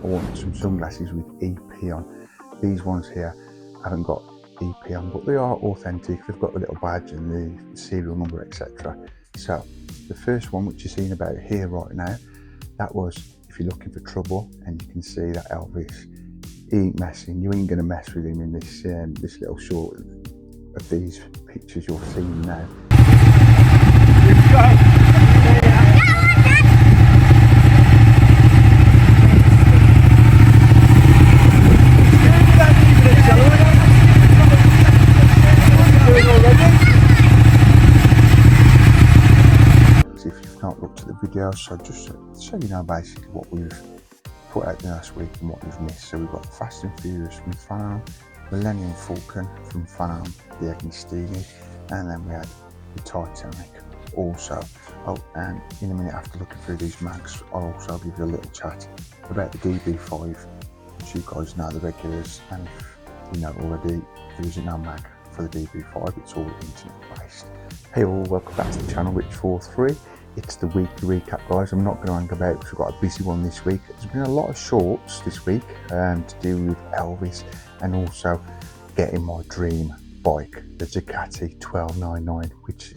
I wanted some sunglasses with EP on. These ones here haven't got EP on, but they are authentic. They've got the little badge and the serial number, etc. So the first one, which you're seeing about here right now, that was if you're looking for trouble, and you can see that Elvis, he ain't messing. You ain't gonna mess with him in this this little short of these pictures you're seeing now. Not looked at the video, so just so you know basically what we've put out there last week and what we've missed. So we've got Fast and Furious from Fan, Millennium Falcon from Fan, the Agnestighi, and then we had the Titanic also. Oh, and in a minute after looking through these mags, I'll also give you a little chat about the DB5, which you guys know, the regulars, and you know already there isn't no mag for the DB5, it's all internet based. Hey all, welcome back to the channel, Rich43. It's the weekly recap, guys. I'm not going to hang about because we've got a busy one this week. There's been a lot of shorts this week to do with Elvis and also getting my dream bike, the Ducati 1299, which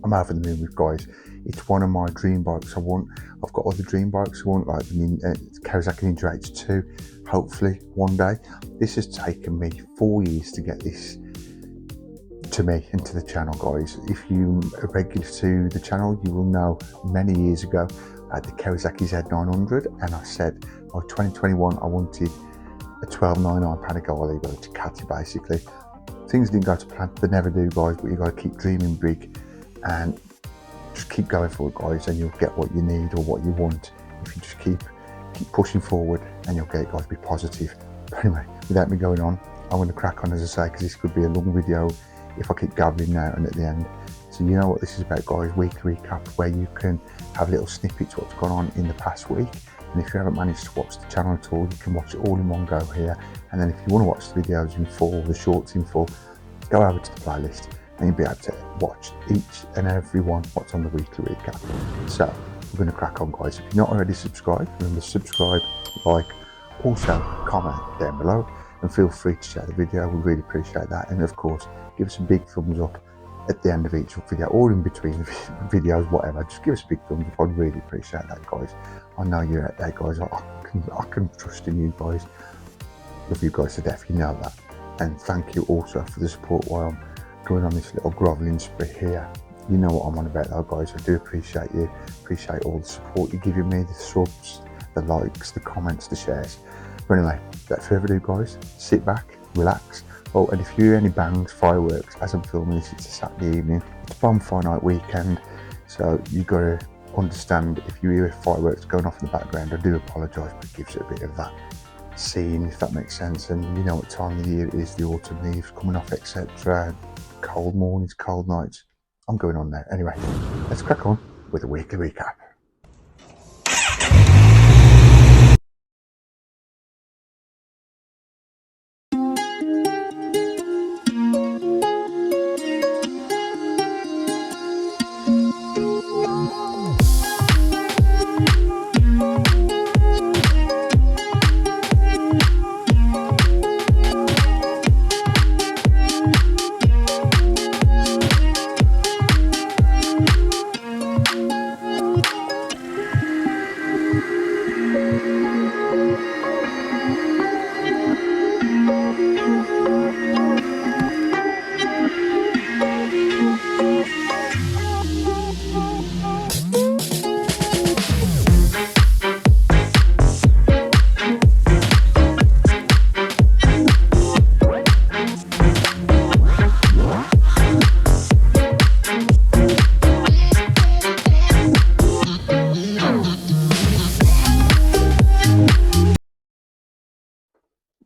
I'm over the moon with, guys. It's one of my dream bikes I want. I've got other dream bikes I want, like the Kawasaki Ninja H2, hopefully one day. This has taken me 4 years to get this to me into the channel, guys. If you are regular to the channel, you will know many years ago I had the Kawasaki Z900 and I said by 2021 I wanted a 1299 Panigale, well, a Ducati basically. Things didn't go to plan, they never do, guys, but you got to keep dreaming big and just keep going for it, guys, and you'll get what you need or what you want if you just keep pushing forward, and you'll get it, guys. Be positive. But anyway, without me going on, I'm going to crack on, as I say, because this could be a long video if I keep gabbling now and at the end. So you know what this is about, guys. Weekly recap, where you can have little snippets what's gone on in the past week, and if you haven't managed to watch the channel at all, you can watch it all in one go here. And then if you want to watch the videos in full, the shorts in full, go over to the playlist and you'll be able to watch each and every one what's on the weekly recap. So we're going to crack on, guys. If you're not already subscribed, remember, subscribe, like, also comment down below, and feel free to share the video. We really appreciate that. And of course, give us a big thumbs up at the end of each video, or in between the videos, whatever. Just give us a big thumbs up. I'd really appreciate that, guys. I know you're out there, guys. I can trust in you, guys. Love you guys to death, you know that. And thank you also for the support while I'm going on this little grovelling spree here. You know what I'm on about, though, guys. I do appreciate you. Appreciate all the support you're giving me, the subs, the likes, the comments, the shares. But anyway, without further ado, guys, sit back, relax. Oh, and if you hear any bangs, fireworks, as I'm filming this, it's a Saturday evening. It's bonfire night weekend, so you got to understand if you hear fireworks going off in the background. I do apologise, but it gives it a bit of that scene, if that makes sense. And you know what time of the year it is, the autumn leaves coming off, etc. Cold mornings, cold nights. I'm going on there. Anyway, let's crack on with a weekly recap.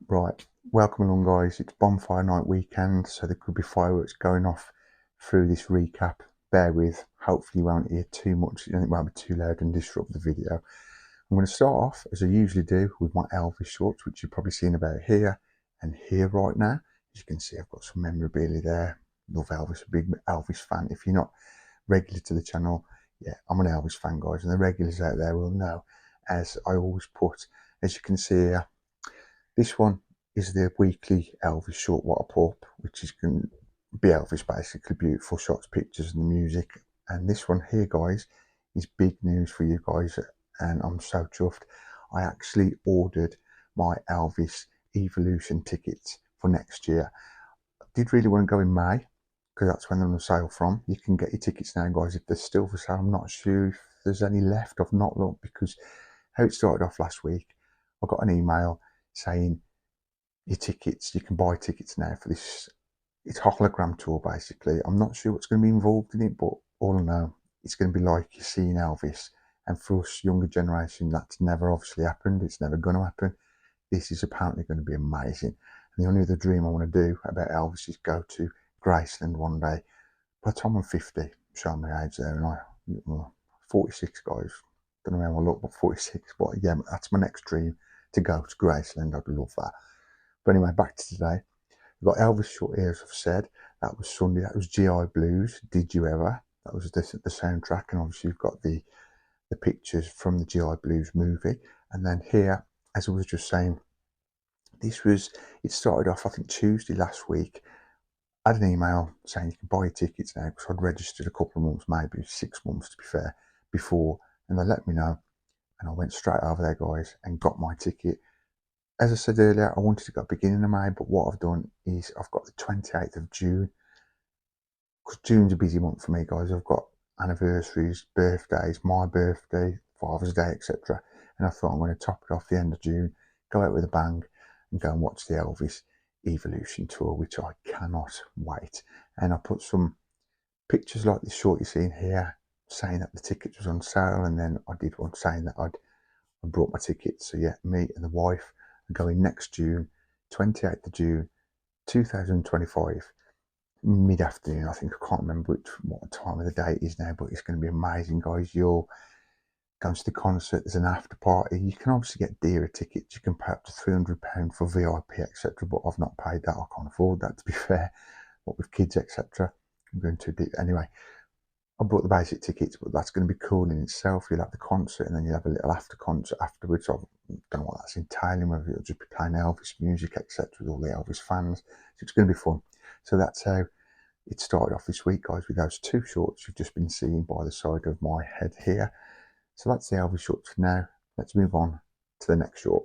Right, welcome along, guys. It's bonfire night weekend, so there could be fireworks going off through this recap. Bear with, hopefully you won't hear too much and it won't be too loud and disrupt the video. I'm going to start off, as I usually do, with my Elvis shorts, which you've probably seen about here and here right now. As you can see, I've got some memorabilia there. Love Elvis, a big Elvis fan. If you're not regular to the channel, yeah, I'm an Elvis fan, guys, and the regulars out there will know, as I always put as you can see here, this one is the weekly Elvis short what I put up, which is going to be Elvis basically, beautiful shots, pictures and the music. And this one here, guys, is big news for you guys, and I'm so chuffed. I actually ordered my Elvis Evolution tickets for next year. I did really want to go in May, because that's when they're on sale from. You can get your tickets now, guys, if they're still for sale. I'm not sure if there's any left. I've not looked, because how it started off last week, I got an email saying your tickets, you can buy tickets now for this, it's hologram tour basically. I'm not sure what's going to be involved in it, but all I know, it's going to be like you're seeing Elvis. And for us younger generation, that's never obviously happened. It's never going to happen. This is apparently going to be amazing. And the only other dream I want to do about Elvis is go to Graceland one day. By the time I'm 50, I'm showing my age there, and I'm 46, guys. Don't know how I look, but 46. But yeah, that's my next dream, to go to Graceland. I'd love that. But anyway, back to today. We've got Elvis short here, as I've said. That was Sunday. That was GI Blues. Did You Ever? That was the soundtrack, and obviously you've got the pictures from the GI Blues movie. And then here, as I was just saying, it started off, I think, Tuesday last week. I had an email saying you can buy your tickets now, because I'd registered a couple of months, maybe 6 months to be fair, before, and they let me know. And I went straight over there, guys, and got my ticket. As I said earlier, I wanted to go beginning of May, but what I've done is I've got the 28th of June, because June's a busy month for me, guys. I've got anniversaries, birthdays, my birthday, Father's Day, etc. And I thought I'm going to top it off the end of June, go out with a bang, and go and watch the Elvis Evolution tour, which I cannot wait. And I put some pictures like this short you're seeing here, saying that the tickets was on sale, and then I did one saying that I brought my tickets. So yeah, me and the wife are going next June, 28th of June 2025, mid-afternoon. I think, I can't remember what time of the day it is now, but it's going to be amazing, guys. You'll go to the concert, there's an after party. You can obviously get dearer tickets, you can pay up to £300 for VIP, etc. But I've not paid that, I can't afford that, to be fair, what with kids, etc. I'm going too deep. Anyway, I bought the basic tickets, but that's going to be cool in itself. You'll have the concert, and then you'll have a little after concert afterwards. I don't know what that's entailing, whether it'll just be playing Elvis music, etc., with all the Elvis fans. So it's going to be fun. So that's how it started off this week, guys, with those two shorts you've just been seeing by the side of my head here. So that's the Elvis shorts for now. Let's move on to the next short.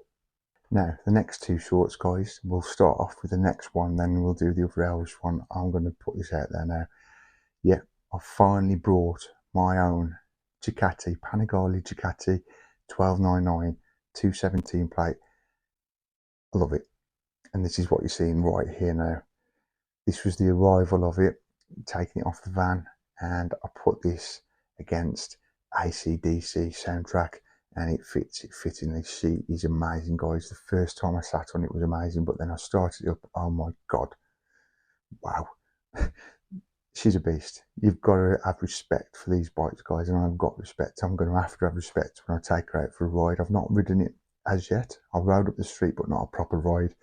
Now, the next two shorts, guys, we'll start off with the next one, then we'll do the other Elvis one. I'm going to put this out there now. Yeah, I finally brought my own Ducati, Panigale Ducati 1299 217 plate. I love it. And this is what you're seeing right here now. This was the arrival of it, taking it off the van, and I put this against AC/DC soundtrack, and it fits. It fits in. The seat is amazing, guys. The first time I sat on it was amazing, but then I started it up. Oh my god, wow. She's a beast. You've got to have respect for these bikes, guys, and I've got respect. I'm going to have respect when I take her out for a ride. I've not ridden it as yet. I rode up the street, but not a proper ride.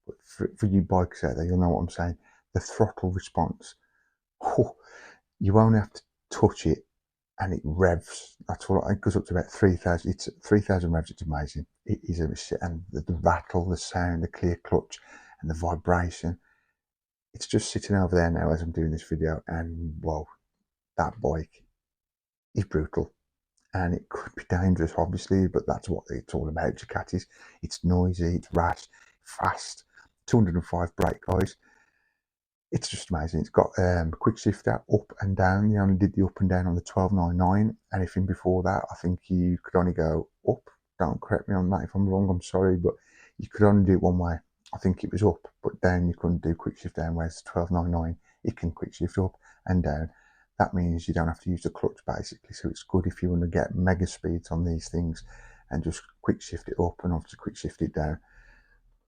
But for you bikers out there, you'll know what I'm saying. The throttle response, oh, you only have to touch it and it revs. That's what it goes up to about 3,000. It's 3,000 revs. It's amazing. It is and the rattle, the sound, the clear clutch, and the vibration. It's just sitting over there now as I'm doing this video, and well, that bike is brutal, and it could be dangerous, obviously, but that's what it's all about. Ducatis. It's noisy, it's rash, fast. 205 brake, guys. It's just amazing. It's got quick shifter up and down. You only did the up and down on the 1299. Anything before that, I think you could only go up. Don't correct me on that if I'm wrong, I'm sorry, but you could only do it one way. I think it was up, but down you couldn't do quick shift down, whereas the 1299, it can quick shift up and down. That means you don't have to use the clutch, basically. So it's good if you want to get mega speeds on these things and just quick shift it up and obviously quick shift it down.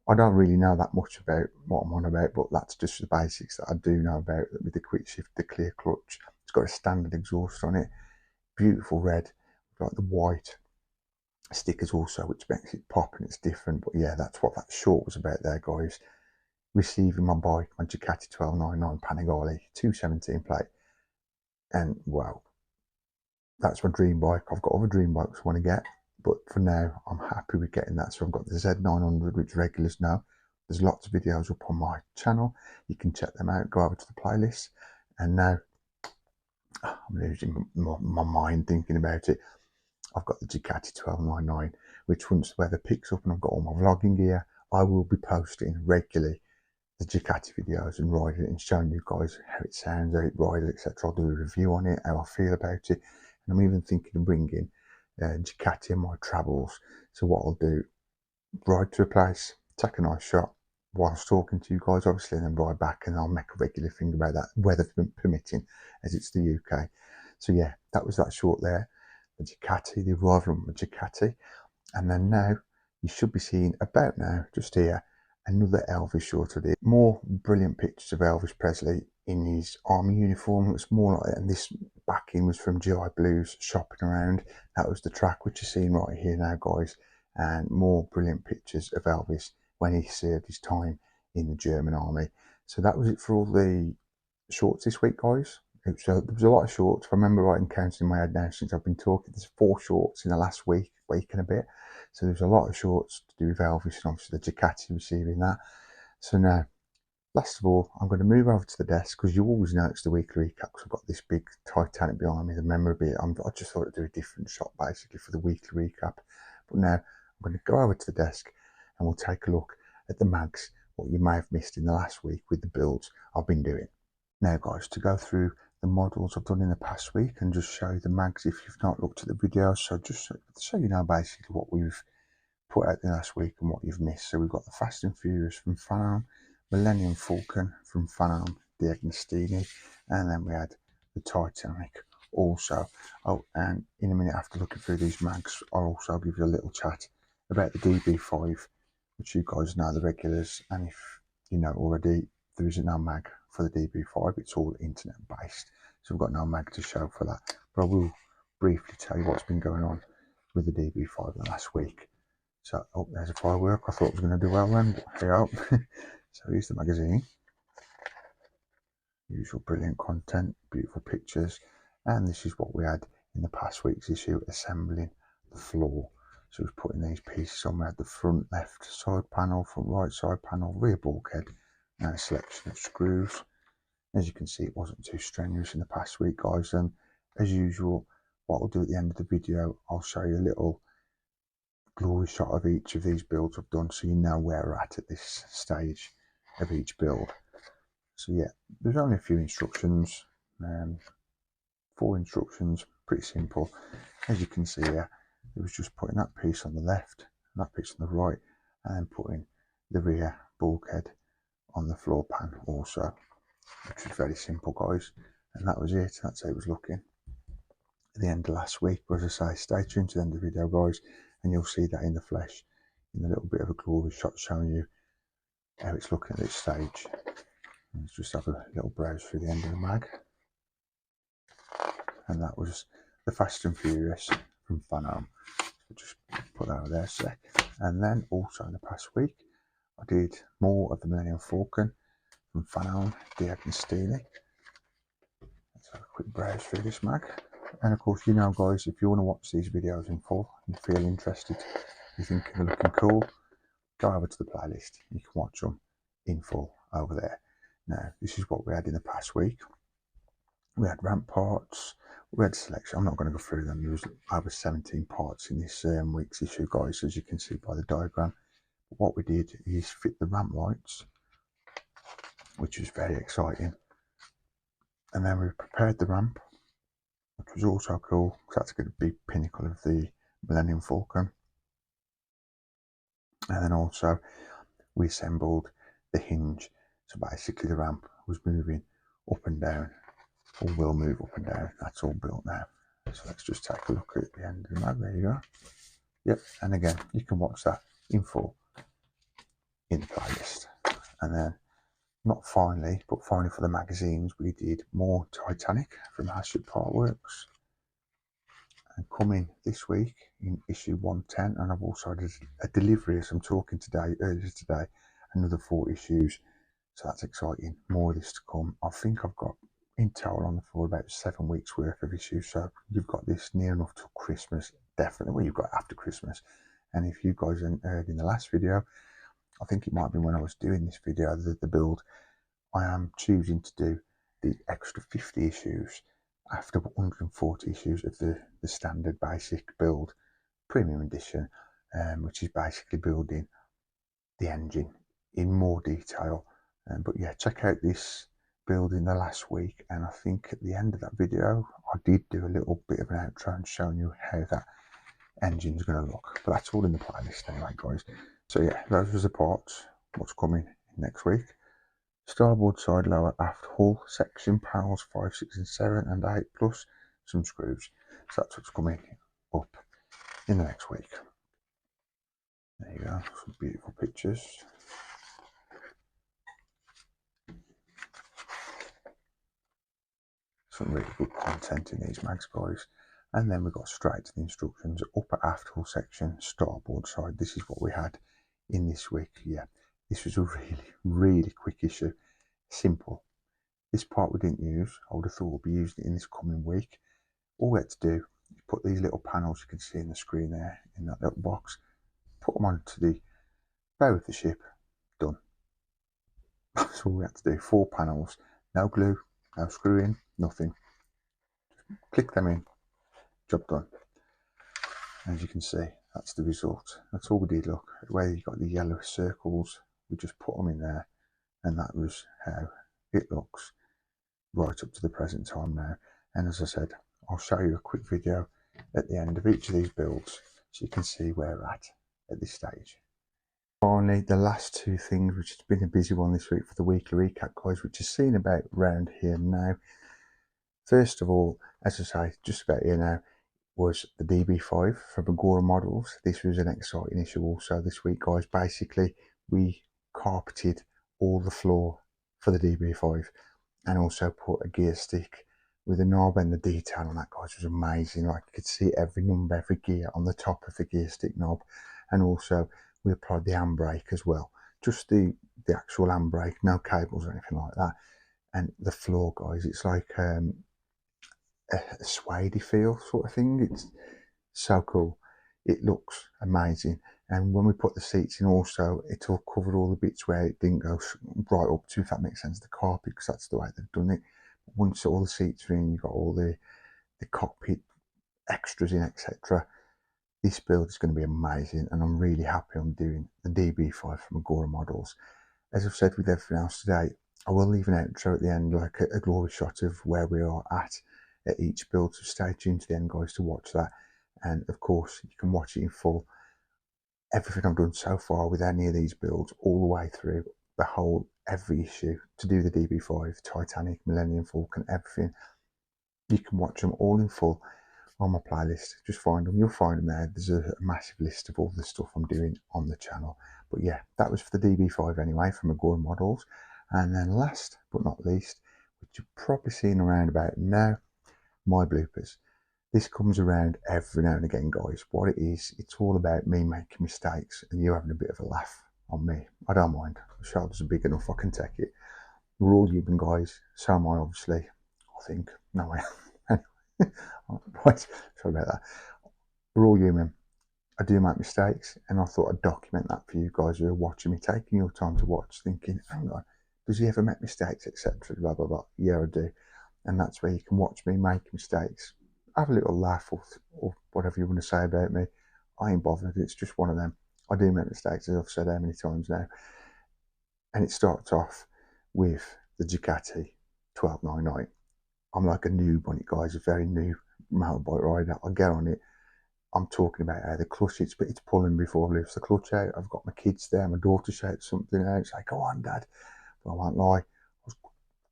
I don't really know that much about what I'm on about, but that's just the basics that I do know about with the quick shift, the clear clutch. It's got a standard exhaust on it, beautiful red, like the white stickers also, which makes it pop and it's different. But yeah, that's what that short was about there, guys. Receiving my bike, my Ducati 1299 Panigale 217 plate, and wow, that's my dream bike. I've got other dream bikes I want to get, but for now I'm happy happy with getting that. So I've got the Z900, which regulars know. There's lots of videos up on my channel. You can check them out. Go over to the playlist. And now I'm losing my mind thinking about it. I've got the Ducati 1299, which once the weather picks up and I've got all my vlogging gear, I will be posting regularly the Ducati videos and riding it and showing you guys how it sounds, how it rides, etc. I'll do a review on it, how I feel about it, and I'm even thinking of bringing Ducati in my travels. So what I'll do, ride to a place, take a nice shot whilst talking to you guys, obviously, and then ride back, and I'll make a regular thing about that, weather permitting, as it's the UK. So yeah, that was that short there, the Ducati, the arrival of the Ducati, and then now you should be seeing about now, just here, another Elvis short of it. More brilliant pictures of Elvis Presley in his army uniform. It's more like, and this backing was from GI Blues, shopping around. That was the track which you're seeing right here now, guys. And more brilliant pictures of Elvis when he served his time in the German army. So that was it for all the shorts this week, guys. There was a lot of shorts. If I remember right, and counting in my head now since I've been talking, there's 4 shorts in the last week and a bit. So there's a lot of shorts to do with Elvis, and obviously the Ducati receiving that. So now, last of all, I'm going to move over to the desk, because you always know it's the weekly recap, because I've got this big Titanic behind me, the memorabilia. I just thought I'd do a different shot basically for the weekly recap. But now I'm going to go over to the desk and we'll take a look at the mags, what you may have missed in the last week with the builds I've been doing. Now guys, to go through the models I've done in the past week and just show you the mags if you've not looked at the videos, so just so you know basically what we've put out the last week and what you've missed. So we've got the Fast and Furious from Fan-Am, Millennium Falcon from Fan-Am, the Agostini, and then we had the Titanic also. Oh, and in a minute after looking through these mags, I'll also give you a little chat about the DB5, which you guys know, the regulars, and if you know already, there isn't no mag for the DB5, it's all internet based, so we've got no mag to show for that, but I will briefly tell you what's been going on with the DB5 the last week. So, oh, there's a firework. I thought I was going to do well then, but here you go. So here's the magazine. Usual brilliant content, beautiful pictures, and this is what we had in the past week's issue, assembling the floor. So we're putting these pieces on. We had the front left side panel, front right side panel, rear bulkhead, and a selection of screws. As you can see, it wasn't too strenuous in the past week, guys, and as usual, what I'll do at the end of the video, I'll show you a little glory shot of each of these builds I've done, so you know where we're at this stage of each build. So yeah, there's only a few instructions, 4 instructions, pretty simple. As you can see here, it was just putting that piece on the left and that piece on the right, and then putting the rear bulkhead on the floor pan also, which is very simple, guys. And that was it. That's how it was looking at the end of last week. But as I say, stay tuned to the end of the video, guys, and you'll see that in the flesh, in a little bit of a glory shot showing you how it's looking at this stage. Let's just have a little browse through the end of the mag. And that was the Fast and Furious from Fan-Am. So just put that over there a sec. And then also in the past week, I did more of the Millennium Falcon from Fan-Am, the Agostini. Let's have a quick browse through this mag. And of course, you know, guys, if you want to watch these videos in full, you feel interested, you think they're looking cool, go over to the playlist. You can watch them in full over there. Now, this is what we had in the past week. We had ramp parts, we had selection. I'm not going to go through them. There was over 17 parts in this week's issue, guys, as you can see by the diagram. But what we did is fit the ramp lights, which was very exciting. And then we prepared the ramp, which was also cool, because that's got a big pinnacle of the Millennium Falcon. And then also we assembled the hinge. So basically the ramp was moving up and down, or will move up and down. That's all built now. So let's just take a look at the end of the mag. There you go. Yep, and again, you can watch that in full in the playlist. And then, not finally, but finally for the magazines, we did more Titanic from Haship Partworks. And coming this week in issue 110, and I've also had a delivery as I'm talking today, earlier today, another 4 issues. So that's exciting. More of this to come. I think I've got in total on the floor about 7 weeks worth of issues. So you've got this near enough to Christmas, definitely. Well, you've got after Christmas, And if you guys hadn't heard in the last video, I think it might be when I was doing this video, the build, I am choosing to do the extra 50 issues after 140 issues of the standard basic build premium edition, which is basically building the engine in more detail. But yeah, check out this build in the last week, and I think at the end of that video I did do a little bit of an outro and showing you how that engine's going to look, but that's all in the playlist anyway, guys. So yeah, those was the parts, what's coming next week. Starboard side lower aft hull section, panels 5, 6 and 7 and 8 plus some screws. So that's what's coming up in the next week. There you go, some beautiful pictures. Some really good content in these mags, guys. And then we got straight to the instructions. Upper aft hull section, starboard side. This is what we had in this week. Yeah, this was a really quick issue. Simple. This part we didn't use. I would have thought we'll be using it in this coming week. All we had to do is put these little panels you can see in the screen there, in that little box, put them onto the bow of the ship. Done. That's all we had to do. 4 panels, no glue, no screwing, nothing. Just click them in, job done. As you can see, that's the result. That's all we did. Look, where you got the yellow circles, we just put them in there, and that was how it looks right up to the present time now. And as I said, I'll show you a quick video at the end of each of these builds so you can see where we're at this stage. Finally, the last 2 things, which has been a busy one this week for the weekly recap, guys, which is seen about round here now. First of all, as I say, just about here now, was the DB5 from Agora Models. This was an exciting issue also this week, guys. Basically, we carpeted all the floor for the DB5 and also put a gear stick with a knob, and the detail on that, guys, was amazing. Like, you could see every number, every gear on the top of the gear stick knob. And also we applied the handbrake as well, just the actual handbrake, no cables or anything like that. And the floor, guys, it's like a suede feel sort of thing. It's so cool. It looks amazing. And when we put the seats in also, it'll cover all the bits where it didn't go right up to, if that makes sense, the carpet, because that's the way they've done it. Once all the seats are in, you've got all the cockpit extras in, etc. This build is going to be amazing, and I'm really happy I'm doing the DB5 from Agora Models. As I've said with everything else today, I will leave an outro at the end, like a glory shot of where we are at each build, so stay tuned to the end, guys, to watch that. And of course, you can watch it in full, everything I've done so far with any of these builds, all the way through the whole, every issue, to do the DB5, Titanic, Millennium Falcon, everything. You can watch them all in full on my playlist. Just find them, you'll find them there. There's a massive list of all the stuff I'm doing on the channel. But yeah, that was for the DB5 anyway, from Agora Models. And then last but not least, which you've probably seen around about now, my bloopers. This comes around every now and again, guys. What it is, it's all about me making mistakes and you having a bit of a laugh on me. I don't mind. The shoulders are big enough, I can take it. We're all human, guys. So am I, obviously. I think. No way. Right, sorry about that. We're all human. I do make mistakes, and I thought I'd document that for you guys who are watching me, taking your time to watch, thinking, hang on, does he ever make mistakes, etc. Blah blah blah. Yeah, I do. And that's where you can watch me make mistakes, have a little laugh, or whatever you want to say about me. I ain't bothered. It's just one of them. I do make mistakes, as I've said how many times now. And it starts off with the Ducati 1299. I'm like a noob on it, guys, a very new motorbike rider. I get on it, I'm talking about how the clutch, it's pulling before I lift the clutch out. I've got my kids there, my daughter shouts something out, it's like, go on, Dad. But I won't lie, I was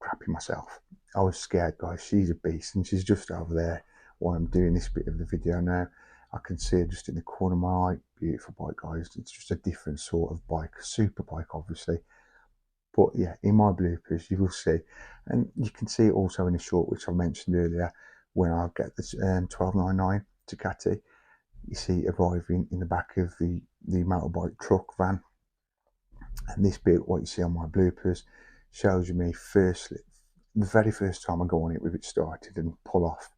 crapping myself. I was scared, guys. She's a beast, and she's just over there while I'm doing this bit of the video now. I can see her just in the corner of my eye. Beautiful bike, guys. It's just a different sort of bike, super bike, obviously. But yeah, in my bloopers, you will see, and you can see it also in the short, which I mentioned earlier, when I get this 1299 Ducati. You see arriving in the back of the motorbike truck van. And this bit, what you see on my bloopers, shows you me firstly, the very first time I go on it with it started and pull off.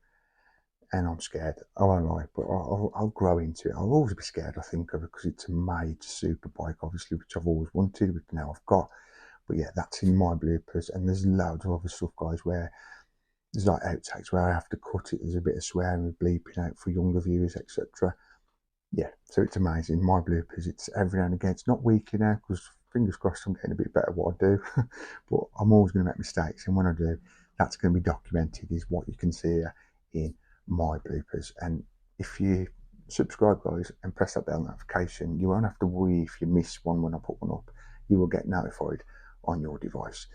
and I'm scared. I won't lie, but I'll grow into it. I'll always be scared, I think, of it because it's a major super bike, obviously, which I've always wanted, which now I've got. But yeah, that's in my bloopers, and there's loads of other stuff, guys, where there's like outtakes where I have to cut it. There's a bit of swearing with bleeping out for younger viewers, etc. Yeah, so it's amazing. My bloopers, it's every now and again. It's not weekly now because fingers crossed I'm getting a bit better at what I do. But I'm always going to make mistakes, and when I do, that's going to be documented. Is what you can see here in my bloopers. And if you subscribe, guys, and press that bell notification, you won't have to worry if you miss one when I put one up. You will get notified on your device.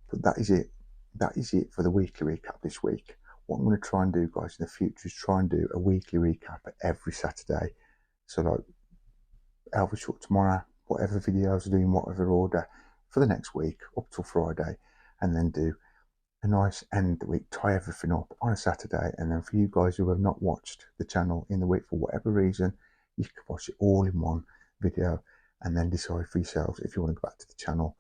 But that is it. That is it for the weekly recap this week. What I'm going to try and do, guys, in the future is try and do a weekly recap every Saturday. So like Elvis Short tomorrow, whatever videos I do in whatever order for the next week up till Friday, and then do a nice end of the week, tie everything up on a Saturday. And then for you guys who have not watched the channel in the week for whatever reason, you can watch it all in one video and then decide for yourselves if you want to go back to the channel,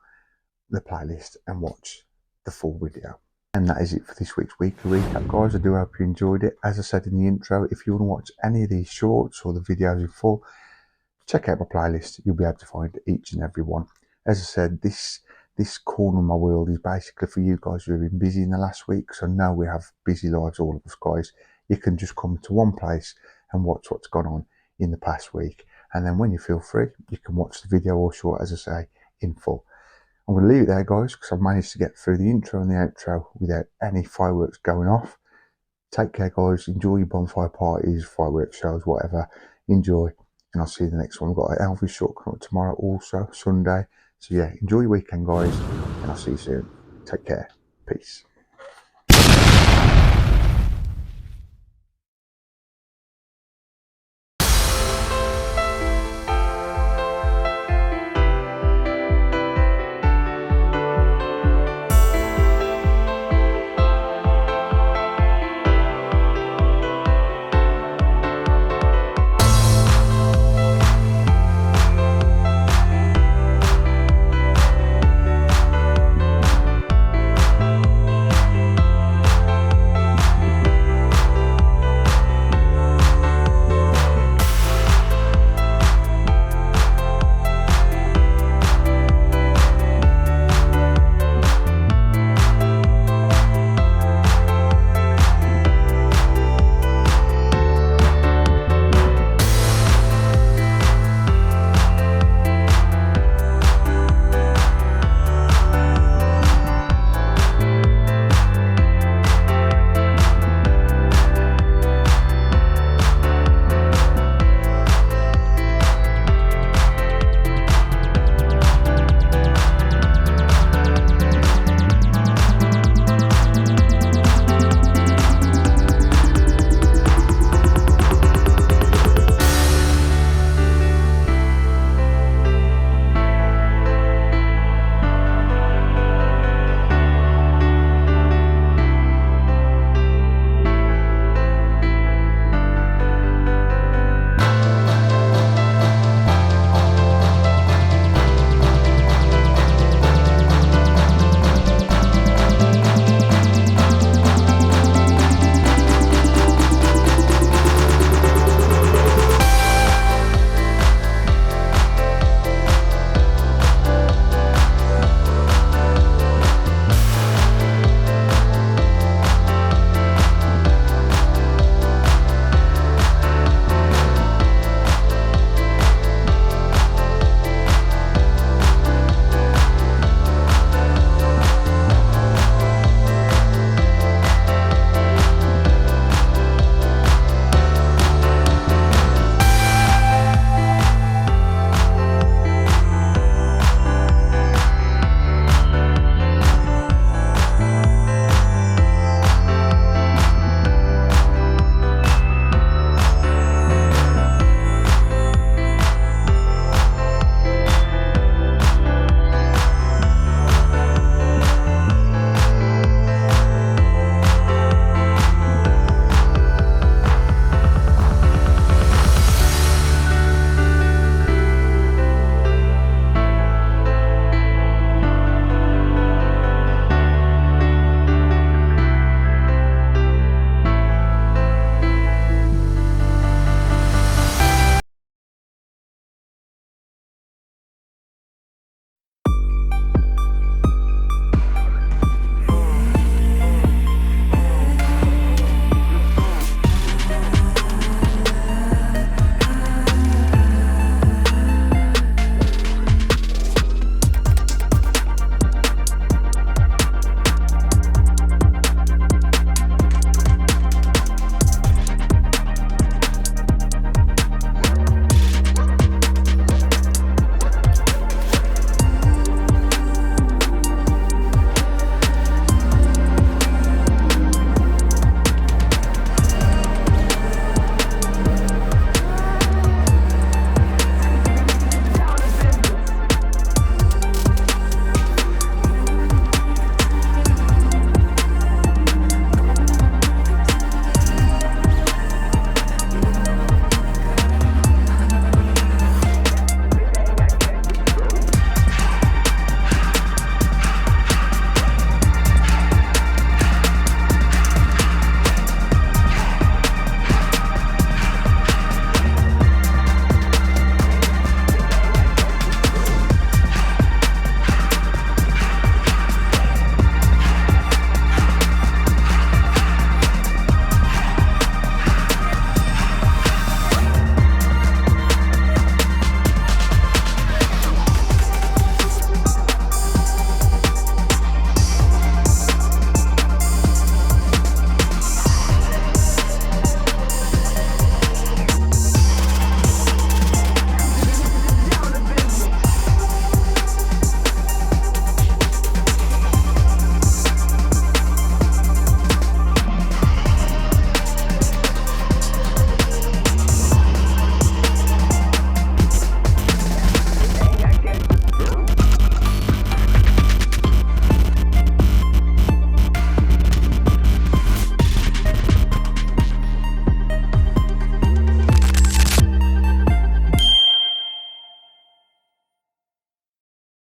the playlist, and watch the full video. And that is it for this week's weekly recap, guys. I do hope you enjoyed it. As I said in the intro, if you want to watch any of these shorts or the videos in full, check out my playlist. You'll be able to find each and every one. As I said, this corner of my world is basically for you guys who have been busy in the last week. So now we have busy lives, all of us, guys. You can just come to one place and watch what's gone on in the past week. And then when you feel free, you can watch the video or short, as I say, in full. I'm going to leave it there, guys, because I've managed to get through the intro and the outro without any fireworks going off. Take care, guys. Enjoy your bonfire parties, fireworks shows, whatever. Enjoy. And I'll see you in the next one. We've got an Elvis Short coming up tomorrow, also Sunday. So yeah, enjoy your weekend, guys, and I'll see you soon. Take care. Peace.